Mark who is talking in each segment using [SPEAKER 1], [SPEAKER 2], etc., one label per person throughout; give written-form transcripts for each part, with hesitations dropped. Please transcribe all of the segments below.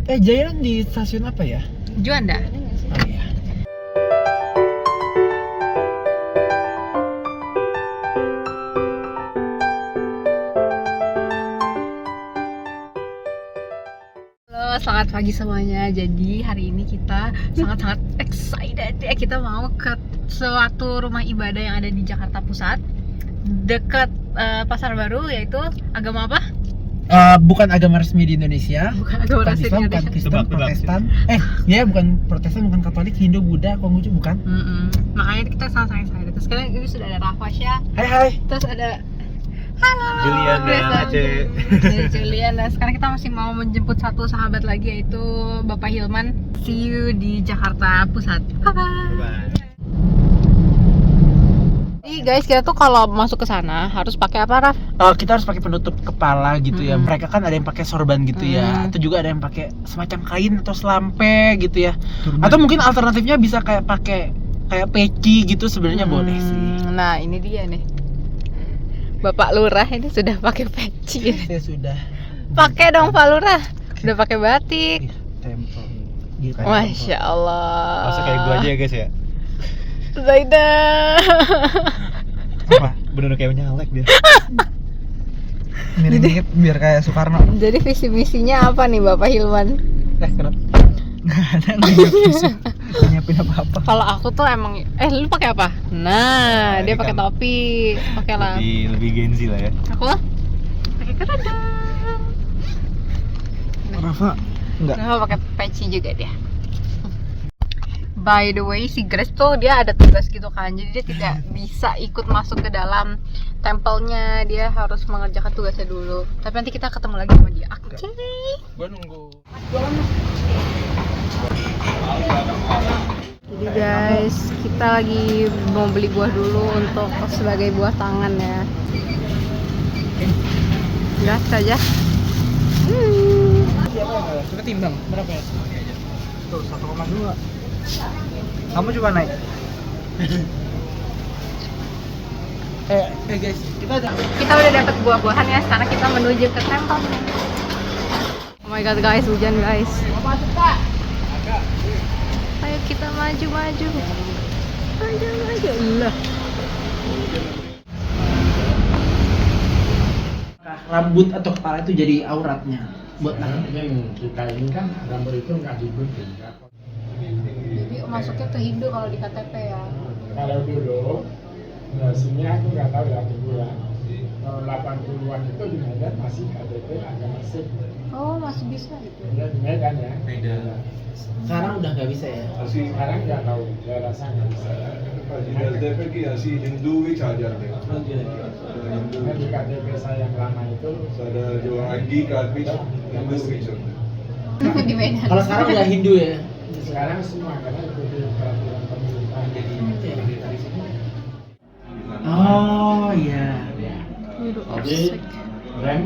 [SPEAKER 1] Jairan di stasiun apa ya?
[SPEAKER 2] Juanda.
[SPEAKER 1] Oh iya.
[SPEAKER 2] Halo, selamat pagi semuanya. Jadi hari ini kita sangat-sangat excited ya. Kita mau ke suatu rumah ibadah yang ada di Jakarta Pusat, dekat Pasar Baru, yaitu agama apa?
[SPEAKER 1] Bukan agama resmi di Indonesia.
[SPEAKER 2] Bukan agama
[SPEAKER 1] Bukan
[SPEAKER 2] resmi di
[SPEAKER 1] Islam, bukan
[SPEAKER 2] Indonesia.
[SPEAKER 1] Kristen,
[SPEAKER 3] Tebak.
[SPEAKER 1] Protestan. Bukan Protestan, bukan Katolik, Hindu, Buddha, Konghucu, bukan.
[SPEAKER 2] Makanya kita sangat-sangat excited. Terus sekarang ini sudah ada Rafasya,
[SPEAKER 1] Hai.
[SPEAKER 2] terus ada halo
[SPEAKER 3] Julian dan
[SPEAKER 2] Grace
[SPEAKER 3] Aceh.
[SPEAKER 2] dan Julian. Dan sekarang kita masih mau menjemput satu sahabat lagi, yaitu Bapak Hilman. See you di Jakarta Pusat. Bye bye. Jadi guys, kita tuh kalau masuk ke sana harus pakai apa, Raf?
[SPEAKER 1] Kita harus pakai penutup kepala gitu ya. Mereka kan ada yang pakai sorban gitu ya, atau juga ada yang pakai semacam kain atau selampe gitu ya. Atau mungkin alternatifnya bisa kayak pakai peci gitu, sebenarnya boleh sih.
[SPEAKER 2] Nah, ini dia nih. Bapak Lurah ini sudah pakai peci.
[SPEAKER 1] Saya sudah
[SPEAKER 2] Pakai dong Pak Lurah. Udah pakai batik.
[SPEAKER 1] tempo gitu.
[SPEAKER 2] Masya Allah.
[SPEAKER 3] Masa kayak gua aja ya guys ya.
[SPEAKER 2] Zaida.
[SPEAKER 1] Apa?
[SPEAKER 3] Bener kayak nyalek dia.
[SPEAKER 1] Mirip-mirip biar kayak Soekarno.
[SPEAKER 2] Jadi visi misinya apa nih Bapak Hilman?
[SPEAKER 1] Kenapa? Nggak ada nyiapin apa-apa.
[SPEAKER 2] Kalau aku tuh emang lu pakai apa? Nah, dia
[SPEAKER 3] ini
[SPEAKER 2] pakai
[SPEAKER 3] kan
[SPEAKER 2] topi, pakai lah.
[SPEAKER 3] Lebih Gen Z lah ya.
[SPEAKER 2] Aku pakai kerudung.
[SPEAKER 1] Rafa enggak.
[SPEAKER 2] Nah, pakai peci juga dia. By the way, si Grace tuh dia ada tugas gitu kan, jadi dia tidak bisa ikut masuk ke dalam tempelnya, dia harus mengerjakan tugasnya dulu. Tapi nanti kita ketemu lagi sama dia. Oke.
[SPEAKER 1] Gua nunggu.
[SPEAKER 2] Jadi guys, kita lagi mau beli buah dulu untuk sebagai buah tangan ya. Gas aja.
[SPEAKER 1] Coba timbang berapa ya? Tuh 1,2. Kamu coba naik. Guys,
[SPEAKER 2] Kita udah dapat buah-buahan ya, sekarang kita menuju ke tempel. Oh my god guys, hujan guys. Ayo kita maju. Lah.
[SPEAKER 1] rambut atau kepala itu jadi auratnya buat anak.
[SPEAKER 4] Kita ini kan rambut itu nggak digunting.
[SPEAKER 2] Jadi masuknya ke Hindu kalau di KTP ya.
[SPEAKER 4] Kalau dulu, sini aku nggak tahu ya dulu ya. Tahun 80-an itu di Medan masih KTP agama Sikh.
[SPEAKER 2] Oh, masih bisa gitu.
[SPEAKER 4] Ya di Medan ya.
[SPEAKER 3] Medan.
[SPEAKER 1] Sekarang udah nggak bisa ya.
[SPEAKER 4] Sekarang nggak tahu, saya rasa nggak bisa.
[SPEAKER 5] KTP की ऐसी हिंदू भी आ जाते हैं Hindu
[SPEAKER 4] Karena di KTP saya yang lama itu
[SPEAKER 5] सारा जो ID card भी हिंदू भी चलते हैं
[SPEAKER 2] Di Medan.
[SPEAKER 1] Kalau sekarang udah Hindu ya.
[SPEAKER 4] sekarang semua karena ikuti peraturan pemerintah.
[SPEAKER 1] Oh iya.
[SPEAKER 4] Jadi rem,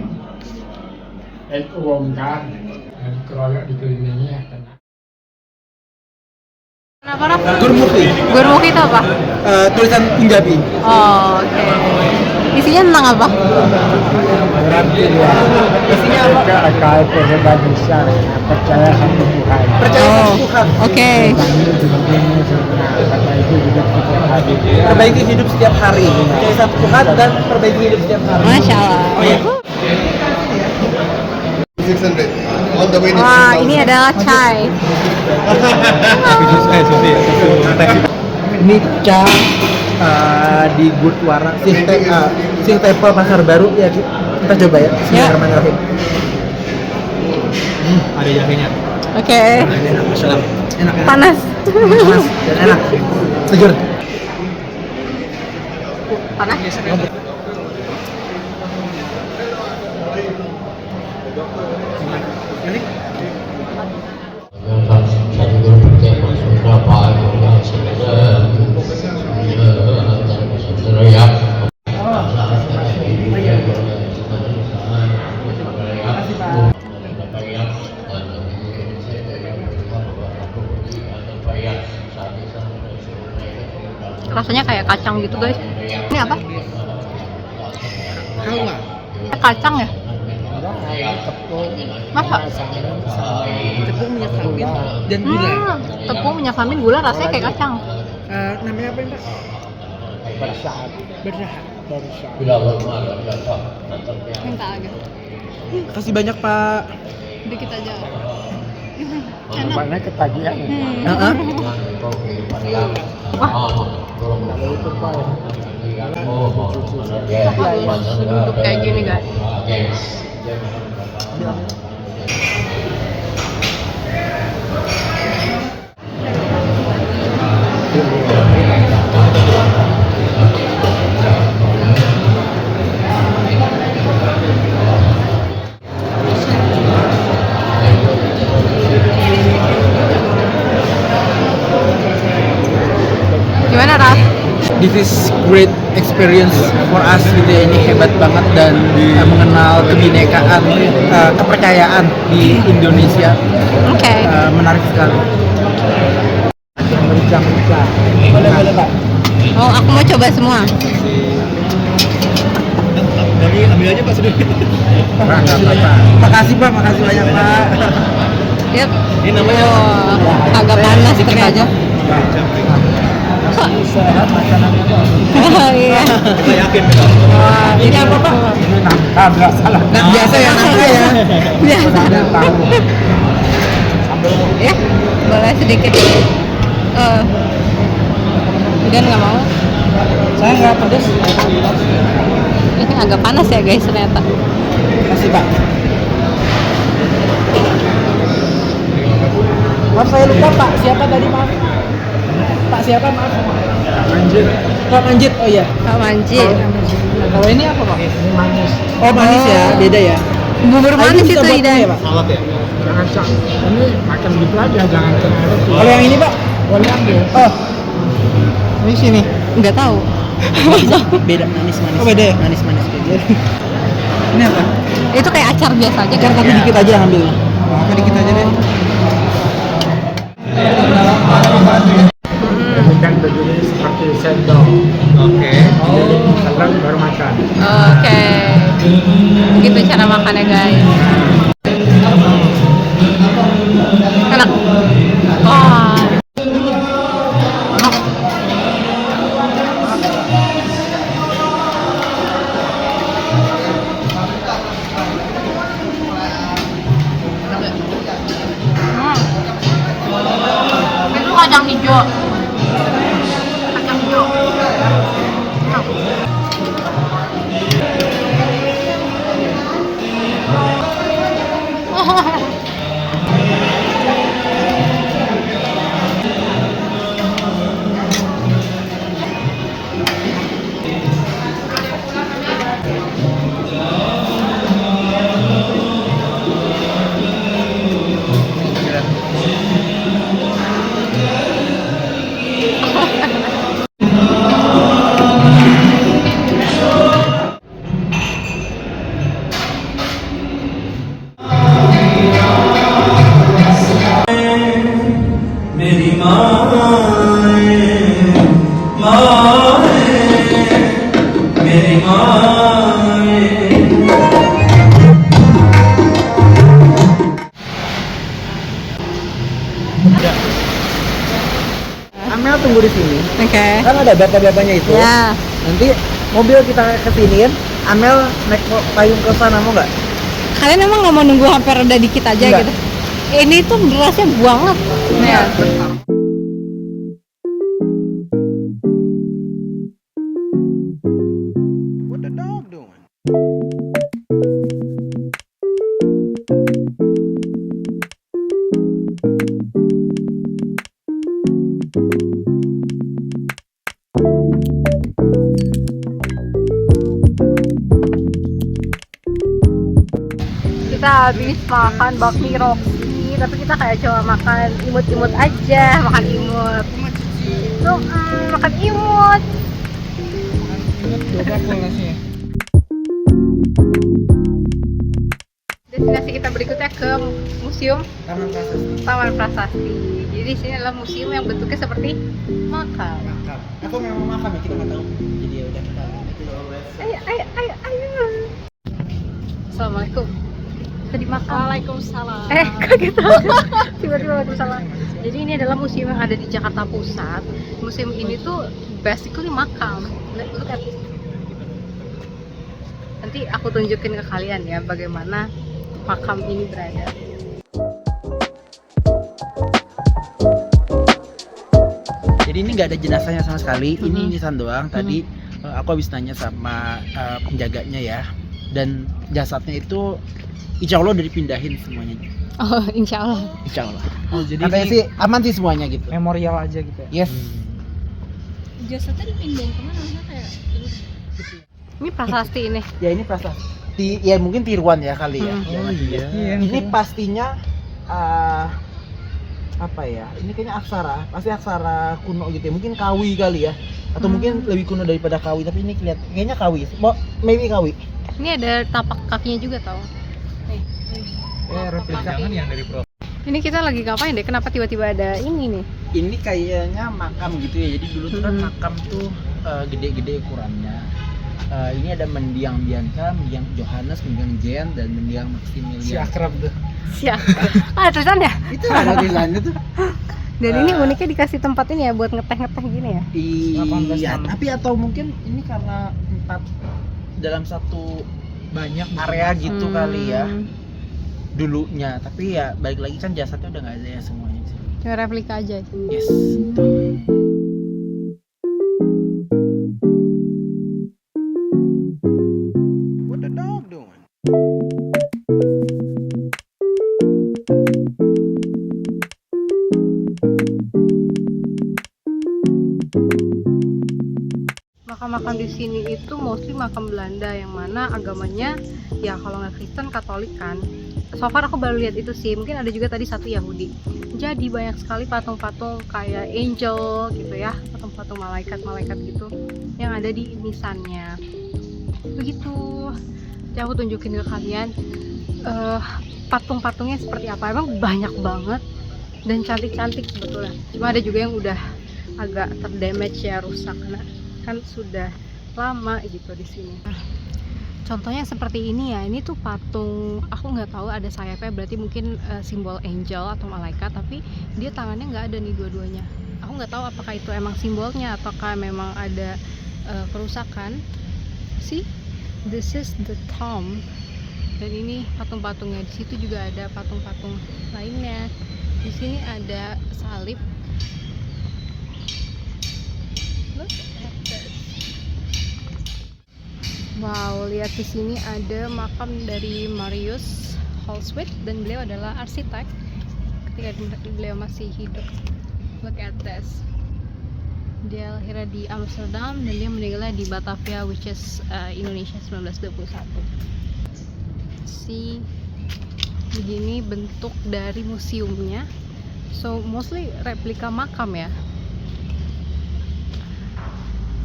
[SPEAKER 4] itu bongkar dan keroyok dikelilingi ya kena.
[SPEAKER 2] Kenapa Raf?
[SPEAKER 1] Gurmukhi.
[SPEAKER 2] Gurmukhi itu apa?
[SPEAKER 1] Tulisan Punjabi.
[SPEAKER 2] Oh, oke. Isinya tentang apa?
[SPEAKER 4] Berarti ya.
[SPEAKER 1] Isinya apa?
[SPEAKER 4] KTP Indonesia percaya sama Tuhan.
[SPEAKER 1] Percaya sama Tuhan.
[SPEAKER 2] Oke.
[SPEAKER 1] Perbaiki hidup setiap hari. Percaya sama Tuhan dan perbaiki hidup setiap hari.
[SPEAKER 2] Masya Allah.
[SPEAKER 1] Oh iya.
[SPEAKER 5] 600 all the way
[SPEAKER 2] Wah, ini adalah chai.
[SPEAKER 1] Ini Cha di Gurdwara Sikh Temple Pasar Baru ya. Kita coba ya. Bismillahirrahmanirrahim.
[SPEAKER 3] Ada jahenya.
[SPEAKER 2] Oke.
[SPEAKER 1] Enak, masalah. Enak.
[SPEAKER 2] Panas.
[SPEAKER 1] Panas dan enak. Seger.
[SPEAKER 2] Panas. Rasanya kayak kacang gitu guys. Ini apa? Kacang ya? Masa?
[SPEAKER 1] dan gula.
[SPEAKER 2] Tepung minyak samin gula rasanya kayak kacang.
[SPEAKER 1] Namanya apa ini, Pak?
[SPEAKER 4] Bersaat.
[SPEAKER 1] Bersahat.
[SPEAKER 4] Bersaat.
[SPEAKER 2] Minta lagi.
[SPEAKER 1] Kasih banyak, Pak.
[SPEAKER 2] Dikit aja.
[SPEAKER 4] Nampaknya ketagihan.
[SPEAKER 1] Heeh.
[SPEAKER 4] Kalau itu Pak,
[SPEAKER 2] Kita harus duduk kayak gini guys. Gimana Ras?
[SPEAKER 1] This is great experience for us gitu ya. Ini hebat banget dan mengenal kebinekaan, kepercayaan di Indonesia.
[SPEAKER 2] Oke.
[SPEAKER 1] Menarik sekali.
[SPEAKER 4] merica-merica.
[SPEAKER 1] Boleh Pak.
[SPEAKER 2] Oh, aku mau coba semua.
[SPEAKER 3] Dari ambil aja Pak sedikit.
[SPEAKER 1] Makasih Pak, makasih banyak Pak.
[SPEAKER 2] Yap.
[SPEAKER 3] Ini namanya
[SPEAKER 2] Agak panas ternyata.
[SPEAKER 4] Sehat makanannya Pak.
[SPEAKER 2] Oh iya.
[SPEAKER 3] Kita yakin Pak.
[SPEAKER 2] Wah, ini apa Pak?
[SPEAKER 4] Ini nangka biasa lah.
[SPEAKER 1] Biasa ya nangka ya.
[SPEAKER 2] Biasa.
[SPEAKER 4] Ada tahu. Sambal
[SPEAKER 2] Ya, boleh sedikit. Dan nggak mau.
[SPEAKER 1] Saya nggak pedes.
[SPEAKER 2] Ini agak panas ya guys ternyata.
[SPEAKER 1] Makasih Pak. Maaf saya lupa Pak, siapa tadi maaf? Pak siapa maaf?
[SPEAKER 4] anjir.
[SPEAKER 1] Pak Manjit, oh iya.
[SPEAKER 2] Pak Manji.
[SPEAKER 1] Kalau ini apa Pak?
[SPEAKER 4] Ini manis.
[SPEAKER 1] Oh manis ya, beda ya.
[SPEAKER 2] Bubur manis
[SPEAKER 1] Ini bisa
[SPEAKER 2] itu
[SPEAKER 1] buat
[SPEAKER 2] Ida.
[SPEAKER 1] ini ya, Pak?
[SPEAKER 3] Salad ya.
[SPEAKER 4] Jangan ini makan gitu aja, jangan terlalu.
[SPEAKER 1] Kalau yang ini Pak?
[SPEAKER 4] Boleh ambil.
[SPEAKER 1] Oh, ini sini.
[SPEAKER 2] Nggak tahu.
[SPEAKER 1] Beda manis-manis.
[SPEAKER 2] Oh,
[SPEAKER 1] beda ya? Manis-manis kayak gitu. Ini apa?
[SPEAKER 2] Itu kayak acar biasa aja kan?
[SPEAKER 1] Tapi dikit aja ngambilnya. Tapi dikit aja deh.
[SPEAKER 4] Ini kan begini seperti sendok.
[SPEAKER 3] Oke.
[SPEAKER 4] Jadi telan baru makan.
[SPEAKER 2] Oke. Begitu cara makannya guys. Enak. Wah. Itu kacang hijau. Kacang hijau.
[SPEAKER 1] Amel tunggu di sini.
[SPEAKER 2] Oke.
[SPEAKER 1] Kan ada bapak-bapaknya itu.
[SPEAKER 2] Ya.
[SPEAKER 1] Nanti mobil kita kesiniin, Amel naik payung ke sana mau nggak?
[SPEAKER 2] Kalian emang nggak mau nunggu sampai reda dikit aja
[SPEAKER 1] Enggak.
[SPEAKER 2] gitu? Ini tuh derasnya banget. Ya.
[SPEAKER 1] What the dog doing?
[SPEAKER 2] Kita habis makan bakmi Roxy, tapi kita kayak cuma makan imut-imut aja, makan imut. Tuh, makan imut.
[SPEAKER 1] Coba kulkasnya.
[SPEAKER 2] Destinasi kita berikutnya ke museum
[SPEAKER 1] Taman Prasasti.
[SPEAKER 2] Taman Prasasti. Jadi di sini adalah museum yang bentuknya seperti makam.
[SPEAKER 1] Makam. Atau memang makam ya, kita nggak tahu. Jadi ya udah kita
[SPEAKER 2] Ayo. Assalamualaikum. kita dimakan.
[SPEAKER 6] Waalaikumsalam.
[SPEAKER 2] Kok gitu? Tiba-tiba Waalaikumsalam. Jadi ini adalah museum yang ada di Jakarta Pusat. Museum ini tuh basically makam. Look at this. Nanti aku tunjukin ke kalian ya bagaimana makam ini berada.
[SPEAKER 1] Jadi ini nggak ada jenazahnya sama sekali. Ini nisan doang. Tadi aku habis nanya sama penjaganya ya. Dan jasadnya itu insya Allah udah dipindahin semuanya.
[SPEAKER 2] Oh, insya Allah.
[SPEAKER 1] Insya Allah.
[SPEAKER 3] Oh, jadi
[SPEAKER 1] Katanya
[SPEAKER 3] ini
[SPEAKER 1] sih aman sih semuanya gitu.
[SPEAKER 3] memorial aja gitu ya.
[SPEAKER 1] Yes.
[SPEAKER 6] Jasadnya dipindahin kemana? Maksudnya kayak
[SPEAKER 2] Ini prasasti ini.
[SPEAKER 1] Ya ini prasasti. Ya mungkin tiruan ya kali ya.
[SPEAKER 3] Oh iya.
[SPEAKER 1] Ini pastinya apa ya? Ini kayaknya aksara. Pasti aksara kuno gitu ya. Mungkin Kawi kali ya. Atau mungkin lebih kuno daripada Kawi. Tapi ini kayaknya Kawi. Maybe Kawi.
[SPEAKER 2] Ini ada tapak kakinya juga tau. Nih.
[SPEAKER 3] Replika jangan yang dari Pro.
[SPEAKER 2] Ini kita lagi ngapain deh? Kenapa tiba-tiba ada ini nih?
[SPEAKER 1] Ini kayaknya makam gitu ya. Jadi dulu tuh kan makam tuh gede-gede ukurannya. Ini ada mendiang Bianca, mendiang Johannes, mendiang Jen, dan mendiang Maximilian.
[SPEAKER 3] Si akrab tuh.
[SPEAKER 2] Siap. Ada tulisannya.
[SPEAKER 1] Itu ada tulisannya tuh.
[SPEAKER 2] Dan ini uniknya dikasih tempat ini ya buat ngeteh-ngeteh gini ya.
[SPEAKER 3] 18
[SPEAKER 1] Iya,
[SPEAKER 3] tahun.
[SPEAKER 1] tapi atau mungkin ini karena tempat dalam satu
[SPEAKER 3] Banyak
[SPEAKER 1] area gitu kali ya
[SPEAKER 2] Hmm.
[SPEAKER 1] dulunya. Tapi ya balik lagi kan jasadnya udah nggak ada ya semuanya sih.
[SPEAKER 2] Cuma replika aja.
[SPEAKER 1] Yes. Betul. What the dog doing?
[SPEAKER 2] Makam-makam di sini itu mostly makam Belanda yang mana agamanya ya kalau nggak Kristen Katolik kan. So far aku baru lihat itu sih. Mungkin ada juga tadi satu Yahudi. Jadi banyak sekali patung-patung kayak angel gitu ya, patung-patung malaikat-malaikat gitu yang ada di nisannya. Begitu. Jadi aku tunjukin ke kalian patung-patungnya seperti apa. Emang banyak banget dan cantik-cantik sebetulnya. Cuma ada juga yang udah agak terdamage ya, rusak karena kan sudah lama gitu di sini. Contohnya seperti ini ya, ini tuh patung, aku nggak tahu ada sayapnya, berarti mungkin simbol angel atau malaikat, tapi dia tangannya nggak ada nih dua-duanya. Aku nggak tahu apakah itu emang simbolnya ataukah memang ada kerusakan. See, this is the tomb. Dan ini patung-patungnya. Di situ juga ada patung-patung lainnya. Di sini ada salib. Look at this. Wow, lihat di sini ada makam dari Marius Holswit dan beliau adalah arsitek ketika beliau masih hidup. Look at this. Dia lahirnya di Amsterdam dan dia meninggalnya di Batavia, which is Indonesia 1921. See, begini bentuk dari museumnya. So mostly replika makam ya.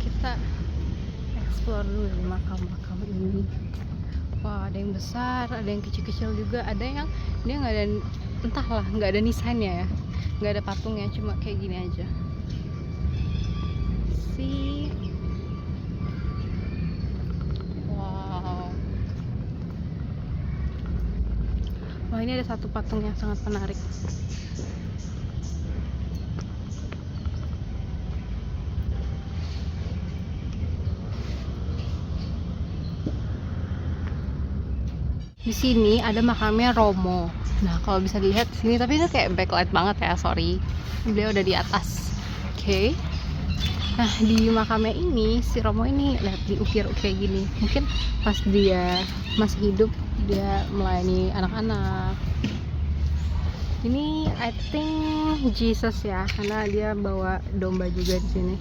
[SPEAKER 2] Kita explore dulu di makam-makam ini. Wah, ada yang besar, ada yang kecil-kecil juga, ada yang dia nggak ada, entahlah, nggak ada nisannya ya, nggak ada patungnya, cuma kayak gini aja. See, wow. Wah, ini ada satu patung yang sangat menarik. Di sini ada makamnya Romo. Nah, kalau bisa dilihat di sini, tapi ini kayak backlight banget ya, sorry. Beliau udah di atas. Oke. Nah, di makamnya ini si Romo ini lihat diukir kayak gini. Mungkin pas dia masih hidup dia melayani anak-anak. Ini I think Jesus ya, karena dia bawa domba juga di sini.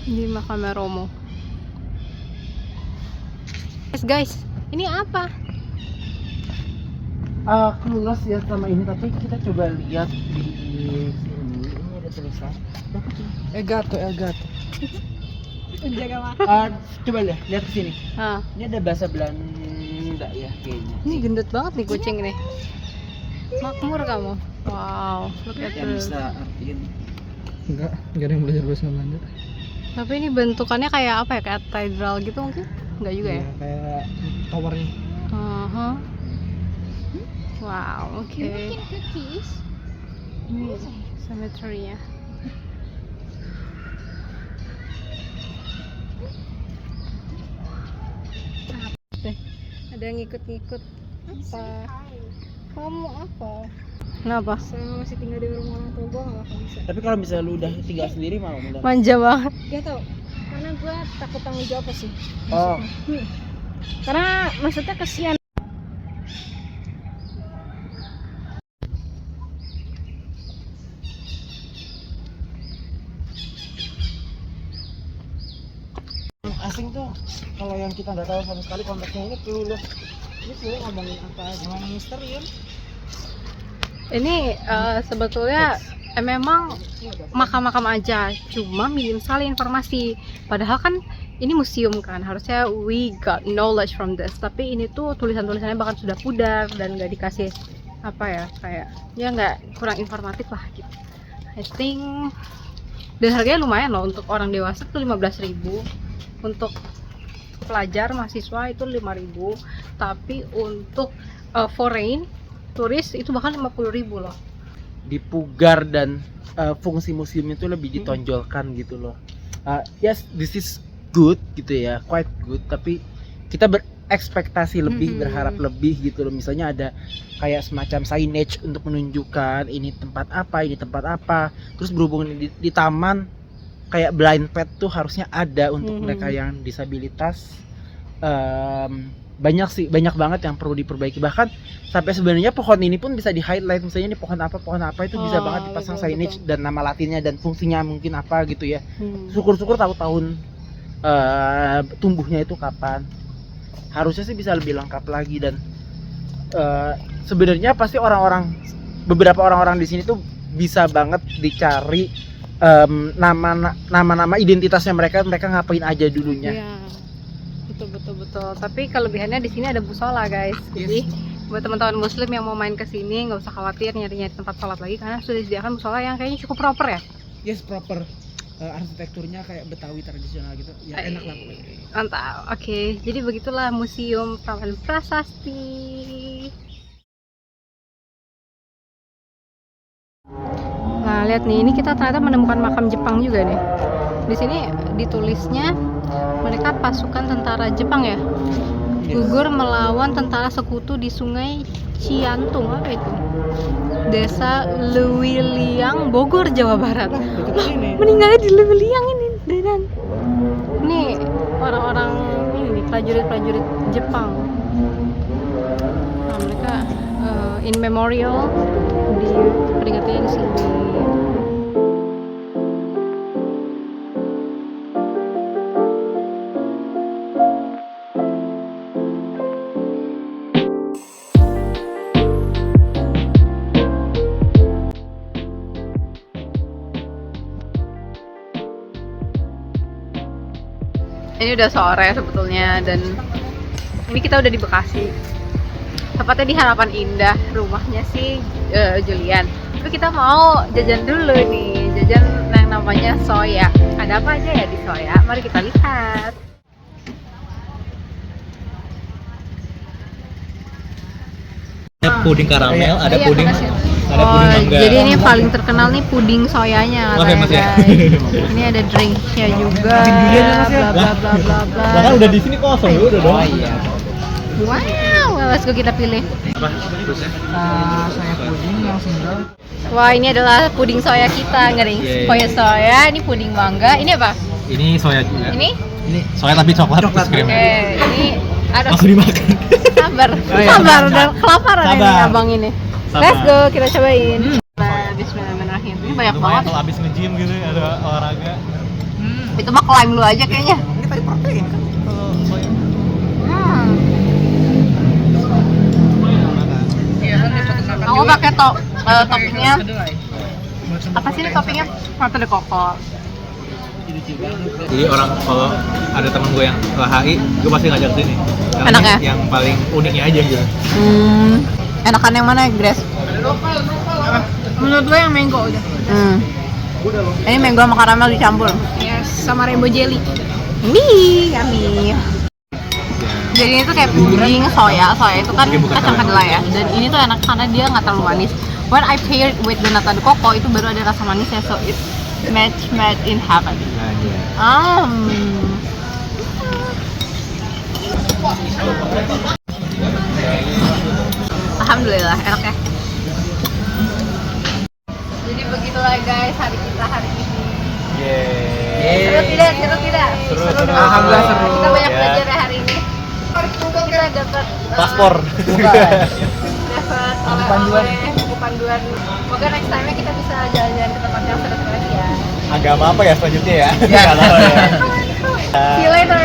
[SPEAKER 2] Di makamnya Romo. Guys, ini apa?
[SPEAKER 1] Kelulus ya sama ini, tapi kita coba lihat di sini. Ini ada tulisan.
[SPEAKER 3] Elgato.
[SPEAKER 6] penjaga makam.
[SPEAKER 1] Coba lihat ke sini.
[SPEAKER 2] Ah,
[SPEAKER 1] Ini ada bahasa Belanda ya kayaknya.
[SPEAKER 2] ini gendut banget nih kucing ini. Makmur kamu. Wow, look at
[SPEAKER 1] Yang
[SPEAKER 2] this.
[SPEAKER 1] bisa artiin.
[SPEAKER 3] Enggak ada yang belajar bahasa Belanda.
[SPEAKER 2] Tapi ini bentukannya kayak apa ya? Kayak katedral gitu mungkin? Enggak juga ya?
[SPEAKER 3] Iya, kayak towernya.
[SPEAKER 2] Wow, oke.
[SPEAKER 6] You making cookies?
[SPEAKER 2] Ini cemetery ya. Ada yang ngikut-ngikut. Apa? Kamu apa? Kenapa?
[SPEAKER 6] Selama masih tinggal di rumah orang tua gue gak bakal bisa.
[SPEAKER 1] Tapi kalau misalnya lu udah tinggal sendiri mau bener.
[SPEAKER 2] Manja banget.
[SPEAKER 6] Gak tau, karena gue takut tanggung jawab sih.
[SPEAKER 1] Oh,
[SPEAKER 6] Karena maksudnya kesian.
[SPEAKER 1] asing tuh kalau yang kita nggak tahu sama sekali konteksnya ini clueless. Ini sebenarnya ngomongin apa? Ngomongin misteri kan?
[SPEAKER 2] Ini sebetulnya memang makam-makam aja, cuma minim sekali informasi. Padahal kan ini museum kan, harusnya we got knowledge from this. Tapi ini tuh tulisan-tulisannya bahkan sudah pudar dan nggak dikasih apa ya, kayak ya nggak, kurang informatif lah gitu. I think dan harganya lumayan loh, untuk orang dewasa tuh 15.000, untuk pelajar mahasiswa itu 5.000, tapi untuk foreign turis itu bahkan 50.000 loh.
[SPEAKER 1] Dipugar dan fungsi museumnya itu lebih ditonjolkan gitu loh. Yes, this is good gitu ya, quite good, tapi kita berekspektasi lebih, berharap lebih gitu loh. Misalnya ada kayak semacam signage untuk menunjukkan ini tempat apa, terus berhubungan di taman kayak blind pet tuh harusnya ada untuk mereka yang disabilitas. Banyak banget yang perlu diperbaiki, bahkan sampai sebenarnya pohon ini pun bisa di highlight, misalnya ini pohon apa itu bisa banget dipasang signage dan nama latinnya dan fungsinya mungkin apa gitu ya. Syukur-syukur tahu tahun tumbuhnya itu kapan, harusnya sih bisa lebih lengkap lagi. Dan sebenarnya pasti beberapa orang-orang di sini tuh bisa banget dicari nama-nama identitasnya mereka ngapain aja dulunya.
[SPEAKER 2] Iya, betul. Tapi kelebihannya di sini ada musola guys. Jadi buat teman-teman muslim yang mau main ke sini nggak usah khawatir nyari tempat sholat lagi, karena sudah disediakan musola yang kayaknya cukup proper ya.
[SPEAKER 1] Yes, proper. Arsitekturnya kayak Betawi tradisional gitu. Ya enak lah pokoknya.
[SPEAKER 2] Mantap. Oke, jadi begitulah Museum Taman Prasasti. Nah, lihat nih, ini kita ternyata menemukan makam Jepang juga nih. Di sini ditulisnya mereka pasukan tentara Jepang ya. Gugur melawan tentara sekutu di Sungai Ciantung, apa itu? Desa Lewiliang, Bogor, Jawa Barat. Meninggalnya di Lewiliang ini, dan ini orang-orang ini prajurit-prajurit Jepang. Nah, mereka in memorial diperingatnya di sini. Ini udah sore sebetulnya, dan ini kita udah di Bekasi, tepatnya di Harapan Indah. Rumahnya sih Julian, tapi kita mau jajan dulu nih, jajan yang namanya Soya. Ada apa aja ya di Soya? Mari kita lihat.
[SPEAKER 3] Ada puding karamel, ada
[SPEAKER 2] Iya,
[SPEAKER 3] puding
[SPEAKER 2] makasih.
[SPEAKER 3] ada puding mangga.
[SPEAKER 2] Jadi ini paling terkenal nih puding soyanya
[SPEAKER 3] Oke,
[SPEAKER 2] katanya,
[SPEAKER 3] Mas, ya.
[SPEAKER 2] guys. Ini ada drinknya juga, bla bla bla bla.
[SPEAKER 3] Bahkan udah di sini kosong udah dong. Oh iya.
[SPEAKER 2] Wow, let's go, kita pilih.
[SPEAKER 3] Saya puding yang single.
[SPEAKER 2] Wah, ini adalah puding soya kita, nggak nih?
[SPEAKER 3] Yeay.
[SPEAKER 2] Soya soya, ini puding mangga. Ini apa?
[SPEAKER 3] Ini soya juga.
[SPEAKER 2] Ini?
[SPEAKER 3] Ini soya tapi coklat terus krim.
[SPEAKER 2] Oke, ini ada.
[SPEAKER 3] Langsung dimakan.
[SPEAKER 2] Sabar,
[SPEAKER 3] iya.
[SPEAKER 2] sabar, udah kelaparan ini
[SPEAKER 3] Sabar.
[SPEAKER 2] abang ini.
[SPEAKER 3] Sabar.
[SPEAKER 2] Let's go, kita cobain. Bismillahirrahmanirrahim. Ini banyak banget.
[SPEAKER 3] Kalau abis nge-gym gitu ada olahraga.
[SPEAKER 2] Itu mah climb lu aja kayaknya.
[SPEAKER 3] Ini tadi protein kan kalau soya.
[SPEAKER 2] Aku pakai toppingnya. Apa sih ini toppingnya? Mata de coco.
[SPEAKER 3] Jadi orang kalau ada temen gue yang ke HI, gue pasti ngajak sini. Karena
[SPEAKER 2] Enak ya?
[SPEAKER 3] Yang paling uniknya aja gitu.
[SPEAKER 2] Enakan yang mana, Grace? Menurut gue yang mango udah. Ini mango sama karamel dicampur. Yes, sama rainbow jelly. Ini kami.
[SPEAKER 3] Ya.
[SPEAKER 2] Jadi ini tuh kayak puding soya itu kan kacang kedelai ya. Dan ini tuh enak karena dia nggak terlalu manis. When I paired with the nata de coco itu baru ada rasa manisnya, so it's match in heaven. Alhamdulillah enak ya. Jadi begitulah guys hari kita hari ini. Seru tidak? Seru.
[SPEAKER 1] Alhamdulillah seru.
[SPEAKER 2] Kita banyak belajar ya hari ini. Kita dapat
[SPEAKER 3] Paspor.
[SPEAKER 2] dapat buku panduan. Semoga next time-nya kita bisa jalan-jalan ke tempat yang seru lagi ya.
[SPEAKER 3] Agama apa ya selanjutnya ya?
[SPEAKER 1] Ya.
[SPEAKER 3] Nggak tahu ya.
[SPEAKER 2] See you later.